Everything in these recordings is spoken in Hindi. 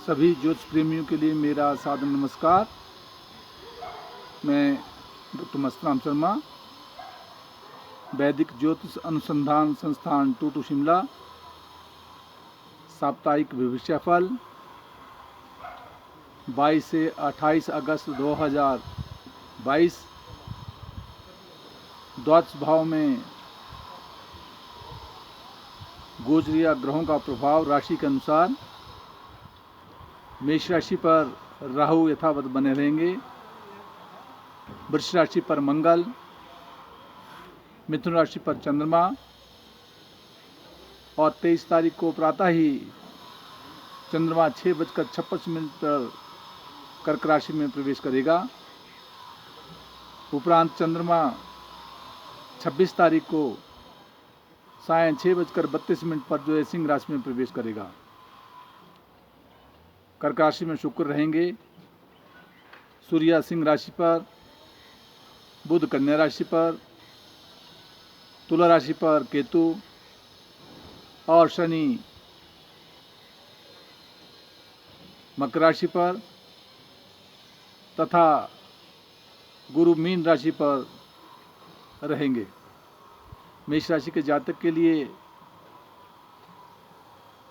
सभी ज्योतिष प्रेमियों के लिए मेरा सादर नमस्कार। मैं डॉक्टर मस्तराम शर्मा, वैदिक ज्योतिष अनुसंधान संस्थान टूटू शिमला। साप्ताहिक भविष्यफल 22 से 28 अगस्त 2022। द्वादश भाव में गोचरीय ग्रहों का प्रभाव राशि के अनुसार। मेष राशि पर राहु यथावत बने रहेंगे। वृष राशि पर मंगल, मिथुन राशि पर चंद्रमा और 23 तारीख को प्रातः ही चंद्रमा 6:56 पर कर्क राशि में प्रवेश करेगा। उपरांत चंद्रमा 26 तारीख को सायं 6:32 पर जो है सिंह राशि में प्रवेश करेगा। कर्क राशि में शुक्र रहेंगे। सूर्य सिंह राशि पर, बुध कन्या राशि पर, तुला राशि पर केतु और शनि मकर राशि पर तथा गुरु मीन राशि पर रहेंगे। मेष राशि के जातक के लिए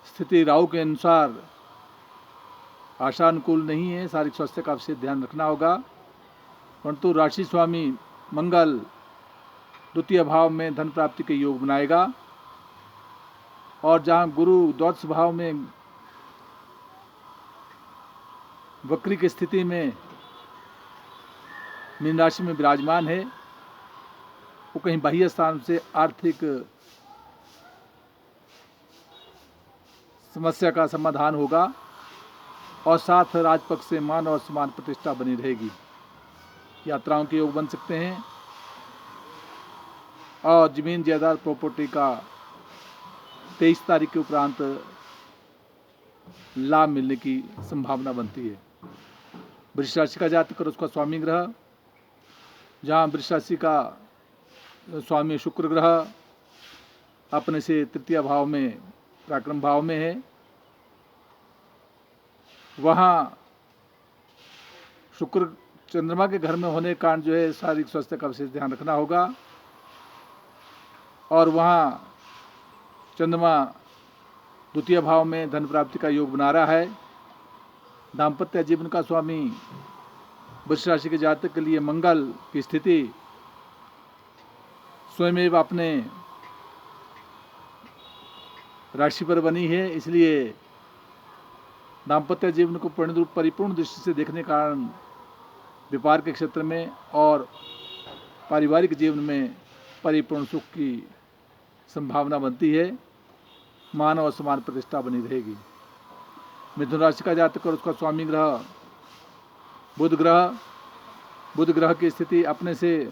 स्थिति राहु के अनुसार आशानुकूल नहीं है। शारीरिक स्वास्थ्य का विशेष ध्यान रखना होगा, परंतु राशि स्वामी मंगल द्वितीय भाव में धन प्राप्ति के योग बनाएगा और जहां गुरु द्वादश भाव में वक्री की स्थिति में मीन राशि में विराजमान है, वो कहीं बाह्य स्थान से आर्थिक समस्या का समाधान होगा और साथ राजपक्ष से मान और समान प्रतिष्ठा बनी रहेगी। यात्राओं के योग बन सकते हैं और जमीन जायदाद प्रॉपर्टी का 23 तारीख के उपरांत लाभ मिलने की संभावना बनती है। वृष राशि का जातक और उसका स्वामी ग्रह, जहाँ वृष राशि का स्वामी शुक्र ग्रह अपने से तृतीय भाव में पराक्रम भाव में है, वहाँ शुक्र चंद्रमा के घर में होने के कारण जो है शारीरिक स्वास्थ्य का विशेष ध्यान रखना होगा और वहाँ चंद्रमा द्वितीय भाव में धन प्राप्ति का योग बना रहा है। दाम्पत्य जीवन का स्वामी वृष राशि के जातक के लिए मंगल की स्थिति स्वयं अपने राशि पर बनी है, इसलिए दाम्पत्य जीवन को परिपूर्ण दृष्टि से देखने के कारण व्यापार के क्षेत्र में और पारिवारिक जीवन में परिपूर्ण सुख की संभावना बनती है। मान और समान प्रतिष्ठा बनी रहेगी। मिथुन राशि का जातक और उसका स्वामी ग्रह बुध ग्रह की स्थिति अपने से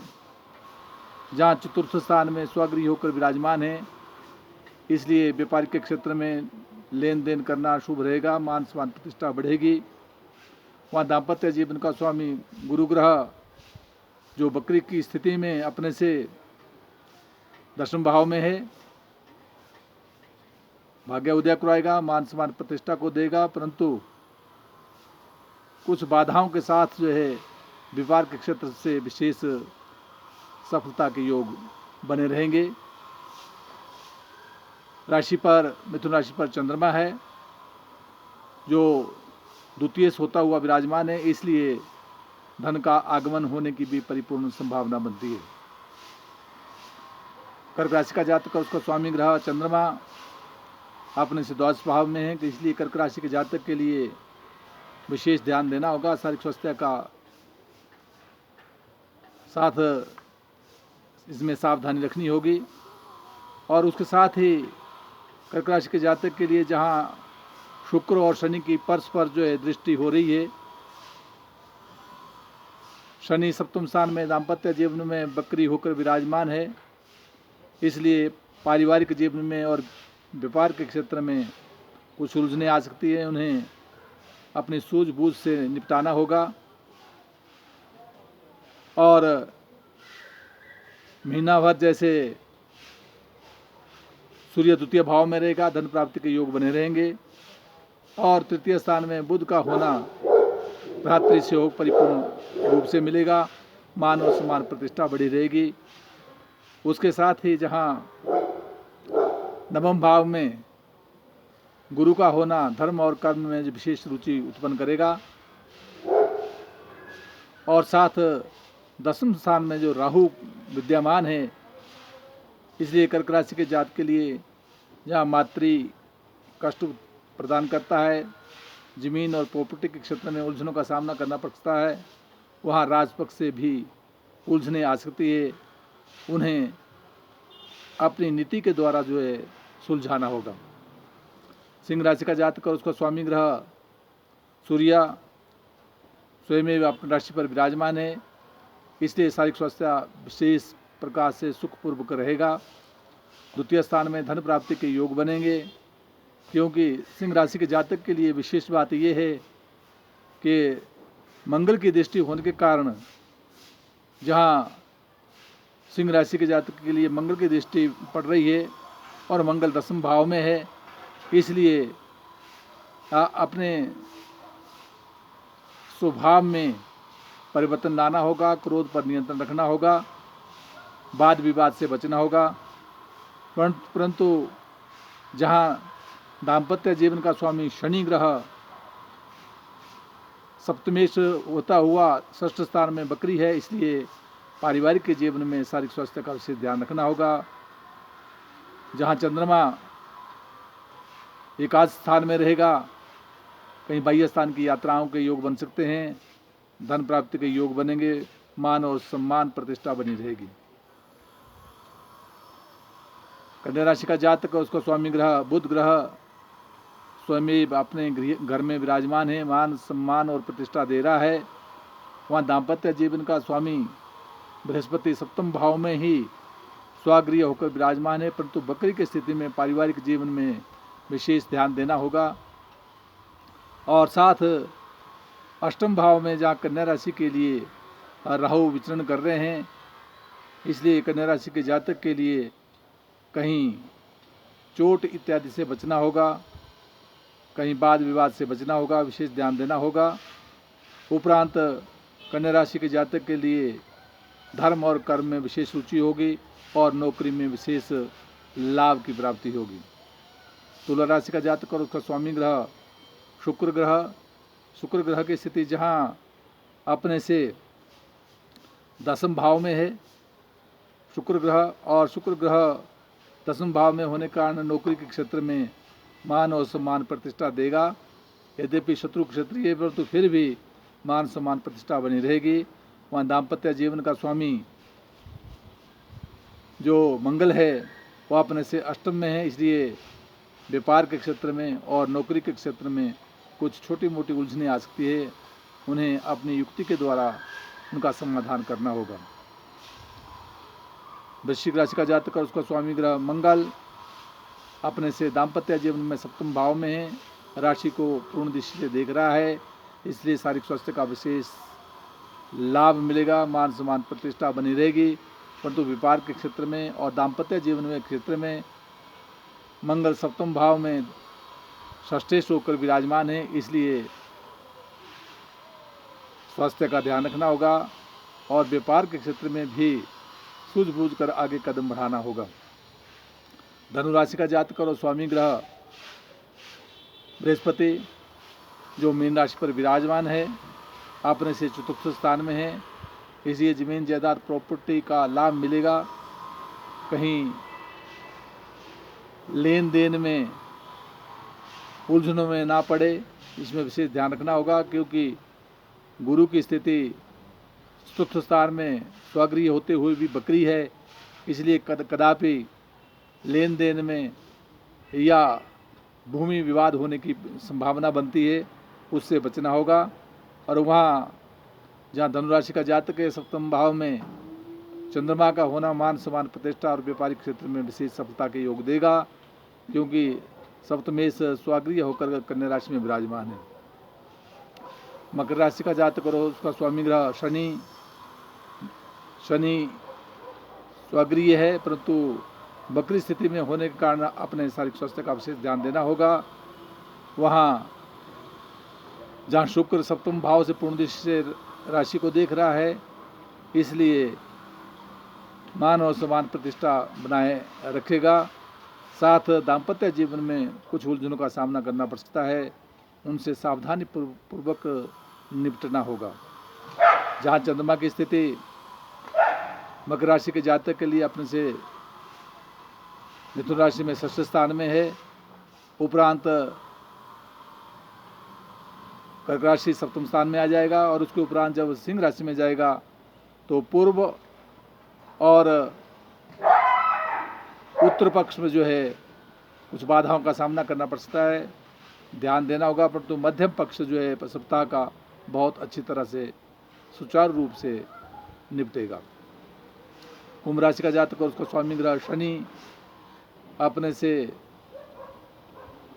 जहाँ चतुर्थ स्थान में स्वगृह होकर विराजमान है, इसलिए व्यापार के क्षेत्र में लेन देन करना शुभ रहेगा। मान सम्मान प्रतिष्ठा बढ़ेगी। वहाँ दाम्पत्य जीवन का स्वामी गुरु ग्रह जो बकरी की स्थिति में अपने से दशम भाव में है, भाग्य उदय कराएगा, मान सम्मान प्रतिष्ठा को देगा, परंतु कुछ बाधाओं के साथ जो है व्यापार के क्षेत्र से विशेष सफलता के योग बने रहेंगे। राशि पर मिथुन राशि पर चंद्रमा है जो द्वितीय से होता हुआ विराजमान है, इसलिए धन का आगमन होने की भी परिपूर्ण संभावना बनती है। कर्क राशि का जातक और उसका स्वामी ग्रह चंद्रमा अपने से द्वादश भाव में है, तो इसलिए कर्क राशि के जातक के लिए विशेष ध्यान देना होगा। शारीरिक स्वास्थ्य का साथ इसमें सावधानी रखनी होगी और उसके साथ ही कर्क राशि के जातक के लिए जहाँ शुक्र और शनि की परस्पर जो है दृष्टि हो रही है, शनि सप्तम स्थान में दाम्पत्य जीवन में बकरी होकर विराजमान है, इसलिए पारिवारिक जीवन में और व्यापार के क्षेत्र में कुछ उलझने आ सकती है। उन्हें अपनी सूझबूझ से निपटाना होगा और महीना भर जैसे सूर्य द्वितीय भाव में रहेगा, धन प्राप्ति के योग बने रहेंगे। और तृतीय स्थान में बुध का होना भ्रातृ सहयोग परिपूर्ण रूप से मिलेगा। मान और सम्मान प्रतिष्ठा बढ़ी रहेगी। उसके साथ ही जहाँ नवम भाव में गुरु का होना धर्म और कर्म में विशेष रुचि उत्पन्न करेगा। और साथ दसम स्थान में जो राहु विद्यमान है, इसलिए कर्क राशि के जात के लिए जहाँ मातृ कष्ट प्रदान करता है, जमीन और प्रॉपर्टी के क्षेत्र में उलझनों का सामना करना पड़ता है, वहाँ राजपक्ष से भी उलझने आ सकती है। उन्हें अपनी नीति के द्वारा जो है सुलझाना होगा। सिंह राशि का जातक और उसका स्वामी ग्रह सूर्य स्वयं अपनी राशि पर विराजमान है, इसलिए शारीरिक स्वास्थ्य विशेष प्रकार से सुखपूर्वक रहेगा। द्वितीय स्थान में धन प्राप्ति के योग बनेंगे, क्योंकि सिंह राशि के जातक के लिए विशेष बात यह है कि मंगल की दृष्टि होने के कारण, जहाँ सिंह राशि के जातक के लिए मंगल की दृष्टि पड़ रही है और मंगल दसम भाव में है, इसलिए अपने स्वभाव में परिवर्तन लाना होगा, क्रोध पर नियंत्रण रखना होगा, वाद विवाद से बचना होगा। परंतु जहाँ दाम्पत्य जीवन का स्वामी शनि ग्रह सप्तमेश होता हुआ षष्ठ स्थान में बकरी है, इसलिए पारिवारिक के जीवन में शारीरिक स्वास्थ्य का विशेष ध्यान रखना होगा। जहाँ चंद्रमा एकादश स्थान में रहेगा, कहीं बाह्य स्थान की यात्राओं के योग बन सकते हैं, धन प्राप्ति के योग बनेंगे, मान और सम्मान प्रतिष्ठा बनी रहेगी। कन्या राशि का जातक उसका स्वामी ग्रह बुध ग्रह स्वयं अपने घर में विराजमान है, मान सम्मान और प्रतिष्ठा दे रहा है। वहाँ दाम्पत्य जीवन का स्वामी बृहस्पति सप्तम भाव में ही स्वागृह होकर विराजमान है, परंतु बकरी की स्थिति में पारिवारिक जीवन में विशेष ध्यान देना होगा। और साथ अष्टम भाव में जहाँ कन्या राशि के लिए राहु विचरण कर रहे हैं, इसलिए कन्या राशि के जातक के लिए कहीं चोट इत्यादि से बचना होगा, कहीं वाद विवाद से बचना होगा, विशेष ध्यान देना होगा। उपरांत कन्या राशि के जातक के लिए धर्म और कर्म में विशेष रुचि होगी और नौकरी में विशेष लाभ की प्राप्ति होगी। तुला राशि का जातक और उसका स्वामी ग्रह शुक्र ग्रह की स्थिति जहाँ अपने से दसम भाव में है शुक्र ग्रह दसम भाव में होने के कारण नौकरी के क्षेत्र में मान और सम्मान प्रतिष्ठा देगा। यद्यपि शत्रु क्षत्रिय है, परंतु फिर भी मान सम्मान प्रतिष्ठा बनी रहेगी। वहाँ दाम्पत्य जीवन का स्वामी जो मंगल है वह अपने से अष्टम में है, इसलिए व्यापार के क्षेत्र में और नौकरी के क्षेत्र में कुछ छोटी मोटी उलझने आ सकती है, उन्हें अपनी युक्ति के द्वारा उनका समाधान करना होगा। वृश्चिक राशि का जातक और उसका स्वामी ग्रह मंगल अपने से दाम्पत्य जीवन में सप्तम भाव में है, राशि को पूर्ण दृष्टि से देख रहा है, इसलिए शारीरिक स्वास्थ्य का विशेष लाभ मिलेगा, मान सम्मान प्रतिष्ठा बनी रहेगी। परंतु व्यापार के क्षेत्र में और दाम्पत्य जीवन में क्षेत्र में मंगल सप्तम भाव में षष्ठेश होकर विराजमान है, इसलिए स्वास्थ्य का ध्यान रखना होगा और व्यापार के क्षेत्र में भी सूझबूझ कर आगे कदम बढ़ाना होगा। धनु राशि का जातक और स्वामी ग्रह बृहस्पति जो मीन राशि पर विराजमान है, अपने से चतुर्थ स्थान में है, इसलिए जमीन जायदाद प्रॉपर्टी का लाभ मिलेगा। कहीं लेन देन में उलझनों में ना पड़े, इसमें विशेष ध्यान रखना होगा, क्योंकि गुरु की स्थिति चतुर्थ स्थान में स्वगृह होते हुए भी बकरी है, इसलिए कदापि लेन देन में या भूमि विवाद होने की संभावना बनती है, उससे बचना होगा। और वहाँ जहाँ धनुराशि का जातक है सप्तम भाव में चंद्रमा का होना मान सम्मान प्रतिष्ठा और व्यापारिक क्षेत्र में विशेष सफलता के योग देगा, क्योंकि सप्तमेश स्वागृह होकर कन्या राशि में विराजमान है। मकर राशि का जातक और उसका स्वामी ग्रह शनि स्वगृह है, परंतु बकरी स्थिति में होने के कारण अपने शारीरिक स्वास्थ्य का विशेष ध्यान देना होगा। वहाँ जहाँ शुक्र सप्तम भाव से पूर्ण दृष्टि से राशि को देख रहा है, इसलिए मान और सम्मान प्रतिष्ठा बनाए रखेगा। साथ दाम्पत्य जीवन में कुछ उलझनों का सामना करना पड़ सकता है, उनसे सावधानी पूर्वक निपटना होगा। जहाँ चंद्रमा की स्थिति मकर राशि के जातक के लिए अपने से मिथुन राशि में षष्ठ स्थान में है, उपरांत कर्क राशि सप्तम स्थान में आ जाएगा और उसके उपरांत जब सिंह राशि में जाएगा तो पूर्व और उत्तर पक्ष में जो है कुछ बाधाओं का सामना करना पड़ सकता है, ध्यान देना होगा। परंतु मध्यम पक्ष जो है सप्ताह का बहुत अच्छी तरह से सुचारू रूप से निपटेगा। कुंभ राशि का जातक और उसका स्वामी ग्रह शनि अपने से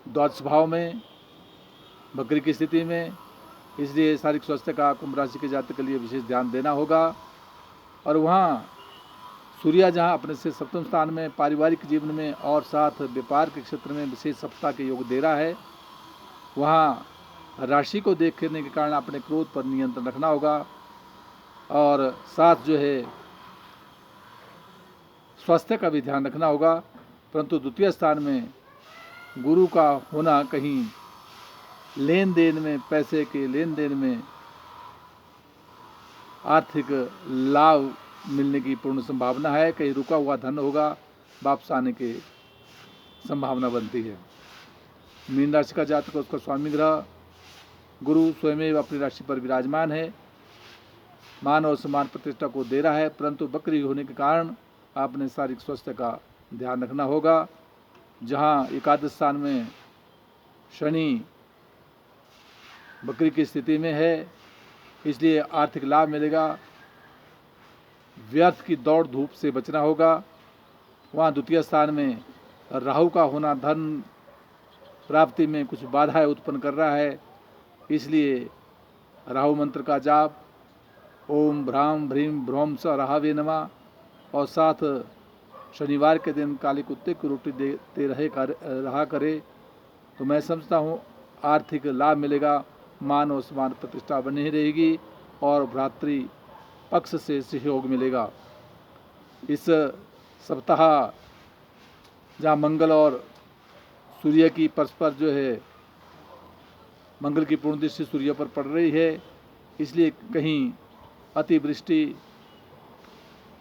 द्वादश भाव में बकरी की स्थिति में, इसलिए शारीरिक स्वास्थ्य का कुंभ राशि के जातक के लिए विशेष ध्यान देना होगा। और वहाँ सूर्य जहाँ अपने से सप्तम स्थान में पारिवारिक जीवन में और साथ व्यापार के क्षेत्र में विशेष सफलता के योग दे रहा है, वहाँ राशि को देखने के कारण अपने क्रोध पर नियंत्रण रखना होगा और साथ जो है स्वास्थ्य का भी ध्यान रखना होगा। परंतु द्वितीय स्थान में गुरु का होना कहीं लेन देन में, पैसे के लेन देन में आर्थिक लाभ मिलने की पूर्ण संभावना है। कहीं रुका हुआ धन होगा, वापस आने की संभावना बनती है। मीन राशि का जातक उसका स्वामी ग्रह गुरु स्वयं अपनी राशि पर विराजमान है, मान और सम्मान प्रतिष्ठा को दे रहा है, परंतु बकरी होने के कारण आपने शारीरिक स्वास्थ्य का ध्यान रखना होगा। जहाँ एकादश स्थान में शनि बकरी की स्थिति में है, इसलिए आर्थिक लाभ मिलेगा। व्यर्थ की दौड़ धूप से बचना होगा। वहाँ द्वितीय स्थान में राहु का होना धन प्राप्ति में कुछ बाधाएं उत्पन्न कर रहा है, इसलिए राहु मंत्र का जाप ओम भ्राम भ्रीम भ्रोम स राहवे नमः और साथ शनिवार के दिन काले कुत्ते को रोटी देते रहा करे तो मैं समझता हूँ आर्थिक लाभ मिलेगा, मान और सम्मान प्रतिष्ठा बनी रहेगी और भ्रातृ पक्ष से सहयोग मिलेगा। इस सप्ताह जहाँ मंगल और सूर्य की परस्पर जो है मंगल की पूर्ण दृष्टि सूर्य पर पड़ रही है, इसलिए कहीं अतिवृष्टि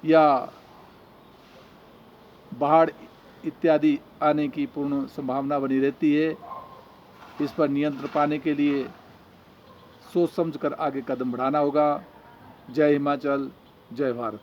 या बाढ़ इत्यादि आने की पूर्ण संभावना बनी रहती है। इस पर नियंत्रण पाने के लिए सोच समझकर आगे कदम बढ़ाना होगा। जय हिमाचल, जय भारत।